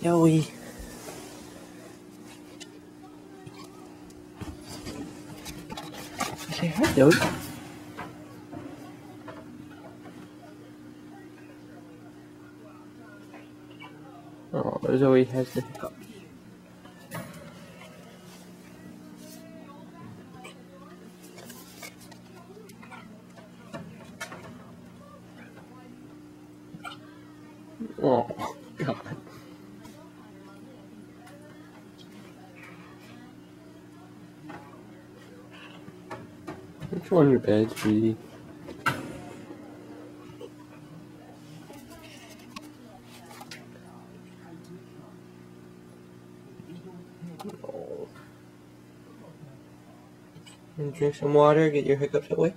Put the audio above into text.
Joey. Say hi, Joey. Oh, Zoe has the hiccups. Oh, God. Which one your bed, sweetie? Oh. And drink some water, get your hiccups away.